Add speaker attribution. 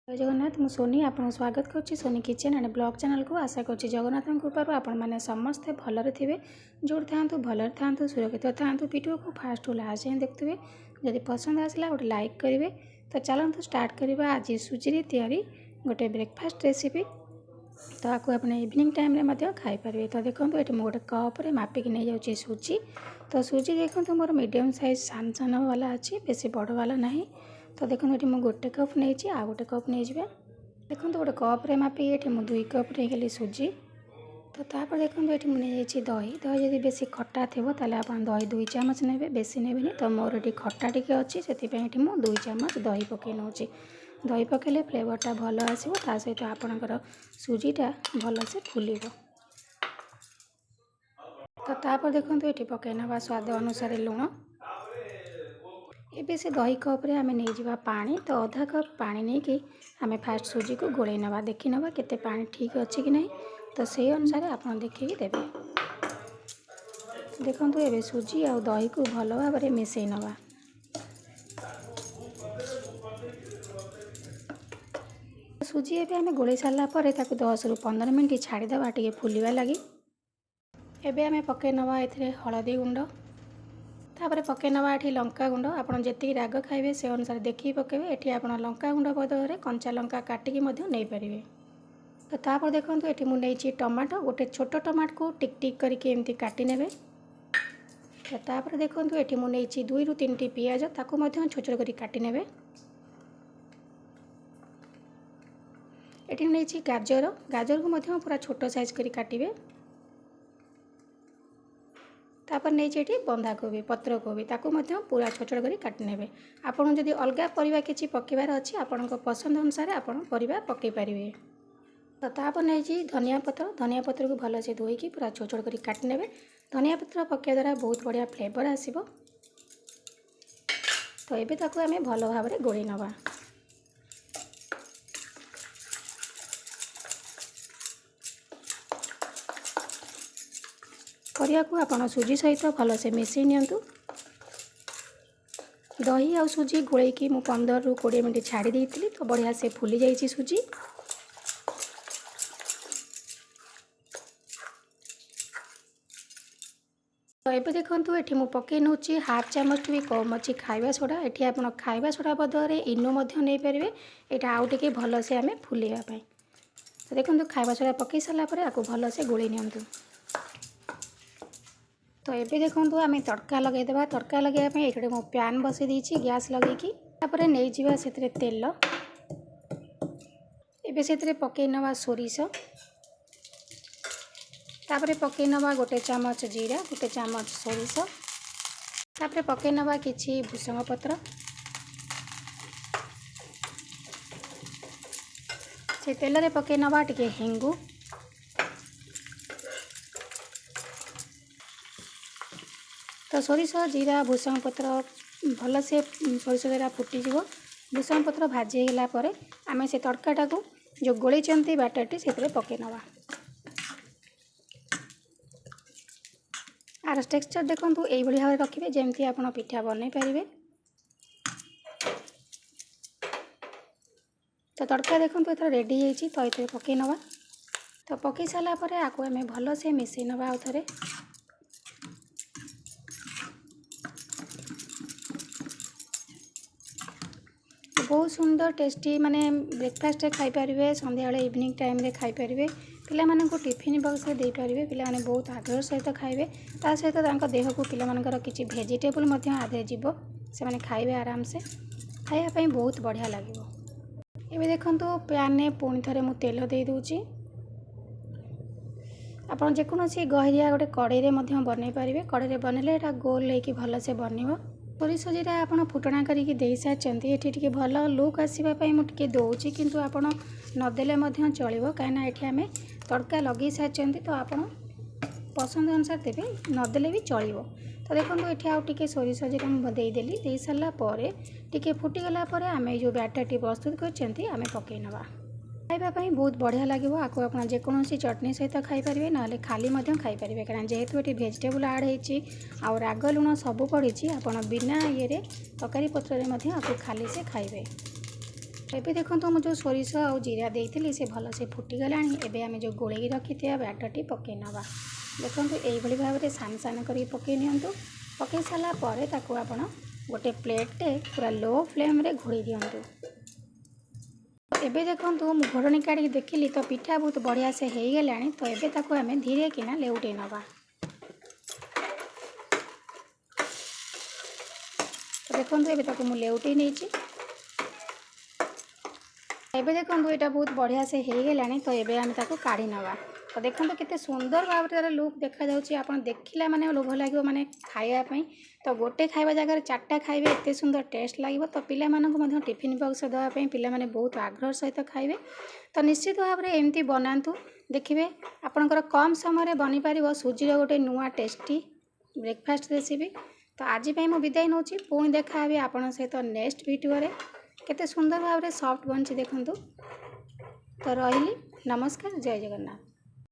Speaker 1: जय जगन्नाथ मु सोनी आपन स्वागत करुच्ची Soni kitchen and blog channel को आशा करुच्ची जगन्नाथ कृपार आपण मैंने समस्ते भलरे थे जो था भलरे था सुरक्षित था वीडियो को फास्ट लास्ट जाए देखते जदि पसंद आसला गोटे लाइक करेंगे। तो चलते स्टार्ट करवा आज सुजी तैयारी गोटे ब्रेकफास्ट रेसिपी। तो आपको अपने इवनिंग टाइम रे खाईपारे। तो देखो ये गोटे कप्रे मापिक नहीं जाऊँगी सुजी। तो सुजी देखो मोर मीडियम साइज सान सान वाला अच्छी बेसी बड़ वाला ना। तो देखो ये मुझे गोटे कप नहीं आ गोटे कप नहीं जाए। देखो गोटे कप्रे मापिक ये मुझे 2 कप नहीं सुजी। तो तापर देखो ये मुझे दही दही जब बेसी खट्टा थो आप दही 2 चामच ने बेसी ने। तो मोर ये खट्टा टी अच्छी से 2 चामच दही पकई नौ। दही पकड़े फ्लेवरटा भल आसो ता सहित आपणकर सुजीटा भल से फुल। तो तापर देखो ये पकई ना स्वाद अनुसार लुण। एबे से दही कप्रे आम नहीं जावा पानी। तो आधा कप पानी नहीं कि आम फास्ट सुजी को गोले नवा देखी नवा केते पानी ठीक अच्छी कि नहीं। तो से अनुसार आप देखिए देवे। देखो ये सुजी आ दही को भल भाव में मिसई नवा। सुजी एबे आम गोले सारा 10 रु 15 मिनट छाड़ीदे टे फुलवा लगी। एबे आम पकई नवा ए हलदी गुंड तापर पकई नवा ये लंका गुंड। आपड़ जी राग खाइबे से अनुसार देखिए पकेबे। ये आप लंका गुंड बदल में कंचा लंका काटिकी नहीं पारे। तो तापर देखो ये मुझे टमाटो गोटे छोट टमाटो को टिक टिक करके एमती काटी नेबे। तो तापर देखो ये मुझे 2 रु 3 टी पियाज ताकू छोट छोट कर काटी नेबे। ये नहीं गाजर गाजर को पूरा छोट साइज कर काटिबे। तापर नहीं ये बंधाकोबी पत्र कोबी ताकू पूरा छोट छोट कर काटी नेबे। आपन जदि अलगा परिबा किछि पकेबार अछि आपन पसंद अनुसार आपन परिबा पकई पारिबे। तो तापर नहीं धनिया पत्र को भल से धोईकी पूरा छोट छोट कर काटी नेबे। धनिया पत्र पकड़ा द्वारा बहुत बढ़िया फ्लेवर आसीबो। तो एबे ताकू आमे भल भाव में गोली नवा। परिया को आपन सुजी सहित भल से मिसई नियंतु। दही आ सुजी गोलेकी मु 15 रु 20 मिनट छाड़ी देइतिली। तो बढ़िया से फुली जाइए सुजी। तो ये देखो ये मुझे पकई नौ हाफ चामच भी कम अच्छी खाइबा सोडा। ये आप खाइबा सोडा बदल में इनो नहीं पारे। यहाँ आउ टे भल से आम फुलवाई। तो देखो खाइबा सोडा पकई सारापर आपको भल से गोली नियंतु। तो ये देखो आम तड़का लगेदेवा। तड़का लगे ये मो पैन बसई देती गैस लगेगी। तापर नहीं जावा से तेल एबे से पकई नवा सोरिष। तापर पकई नवा गोटे चामच जीरा गोटे चामच सोरिष। तापर पकई नवा किछि भुसंग पत्र। से तेल रे पकई नवा टिके हेंगु। तो सोरिष जीरा भुसंग पत्र भल से सोरिष जीरा फुटीज। भुसंग पत्र भाजी गला पर आम से तड़काटा को जो गोली चंती बाटरटी से पकई नवा। आर टेक्सचर देखो यही भाव में रखिए जमती आप पिठा बनई पारे। तो तड़का देखो ये रेडी होती। तो ये पकई नवा। तो पकई सारापर आपको आम भल से मिसई नवा आउ थे। बहुत सुंदर टेस्टी माने ब्रेकफास्ट खाईपारे। संध्या इवनिंग टाइम रे खाईपारे। पिला टिफिन बॉक्स में दे पारे। पिला बहुत आग्रह सहित खाइबे। ता सहित देह को पिला किसी भेजिटेबल आधे जीव से खाइबे आराम से खाइबा बहुत बढ़िया लगे। ये देखो पैन में पुणी थे मु तेल दे दूची। आप जेकोसी गहरिया गोटे कड़े बनई पारे। कड़े बनइले गोल लेकिन भल से बन। सोरिष जीरा आप फुटना करके दे सारी। ये भल लुक आसवाई मुझे दूसरी किंतु आप नदेले चलो कहीं आम तड़का लगे सारी। तो आप पसंद अनुसार देवे नदेले भी चलो। तो देखो ये आउ टे सोरिष जीरा मुदेदेली दे सारापर टे फुटीगला आम जो बैटर प्रस्तुत कर पकई नवा। खाइबापी बहुत बढ़िया लगे। आपको आप जेकोसी चटनी सहित खाईपारे ना खाली खाईपारे कहीं जेहेतु ये भेजिटेबल आड होती आउ राग लुण सब पड़ी आप बिना ये तरकारी पत्र आपको खाली से खाइबे। ଏବେ ଦେଖନ୍ତୁ ମୁଁ ଯେଉଁ ସୋରିଷ ଆଉ ଜିରା ଦେଇଥିଲି ସେ ଭଲସେ ଫୁଟିଗଲାଣି। ଏବେ ଆମେ ଯେଉଁ ଗୋଳେଇକି ରଖିଥିବା ବ୍ୟାଟରଟି ପକାଇ ନେବା। ଦେଖନ୍ତୁ ଏଇଭଳି ଭାବରେ ସାନ ସାନ କରିକି ପକାଇ ନିଅନ୍ତୁ। ପକାଇ ସାରିଲା ପରେ ତାକୁ ଆପଣ ଗୋଟେ ପ୍ଲେଟ୍ଟେ ପୁରା ଲୋ ଫ୍ଲେମ୍ରେ ଘୋଡ଼େଇ ଦିଅନ୍ତୁ। ଏବେ ଦେଖନ୍ତୁ ମୁଁ ଘୋଡ଼ଣୀ କାଢ଼ିକି ଦେଖିଲି ତ ପିଠା ବହୁତ ବଢ଼ିଆ ସେ ହେଇଗଲାଣି। ତ ଏବେ ତାକୁ ଆମେ ଧୀରେ କିନା ଲେଉଟେଇ ନେବା। ଦେଖନ୍ତୁ ଏବେ ତାକୁ ମୁଁ ଲେଉଟେଇ ନେଇଛି। ଏବେ ଦେଖନ୍ତୁ ଏଇଟା ବହୁତ ବଢ଼ିଆ ସେ ହେଇଗଲାଣି। ତ ଏବେ ଆମେ ତାକୁ କାଢ଼ି ନେବା। ତ ଦେଖନ୍ତୁ କେତେ ସୁନ୍ଦର ଭାବରେ ତାର ଲୁକ୍ ଦେଖାଯାଉଛି। ଆପଣ ଦେଖିଲା ମାନେ ଲୋଭ ଲାଗିବ ମାନେ ଖାଇବା ପାଇଁ। ତ ଗୋଟେ ଖାଇବା ଜାଗାରେ 4ଟା ଖାଇବେ, ଏତେ ସୁନ୍ଦର ଟେଷ୍ଟ ଲାଗିବ। ତ ପିଲାମାନଙ୍କୁ ମଧ୍ୟ ଟିଫିନ୍ ବକ୍ସରେ ଦେବା ପାଇଁ ପିଲାମାନେ ବହୁତ ଆଗ୍ରହ ସହିତ ଖାଇବେ। ତ ନିଶ୍ଚିତ ଭାବରେ ଏମିତି ବନାନ୍ତୁ, ଦେଖିବେ ଆପଣଙ୍କର କମ୍ ସମୟରେ ବନିପାରିବ ସୁଜିର ଗୋଟେ ନୂଆ ଟେଷ୍ଟି ବ୍ରେକଫାଷ୍ଟ ରେସିପି। ତ ଆଜି ପାଇଁ ମୁଁ ବିଦାୟ ନେଉଛି। ପୁଣି ଦେଖା ହେବି ଆପଣଙ୍କ ସହିତ ନେକ୍ସଟ ଭିଡ଼ିଓରେ। କେତେ ସୁନ୍ଦର ଭାବରେ ସଫ୍ଟ ବନିଛି ଦେଖନ୍ତୁ। ତ ରହିଲି, ନମସ୍କାର, ଜୟ ଜଗନ୍ନାଥ।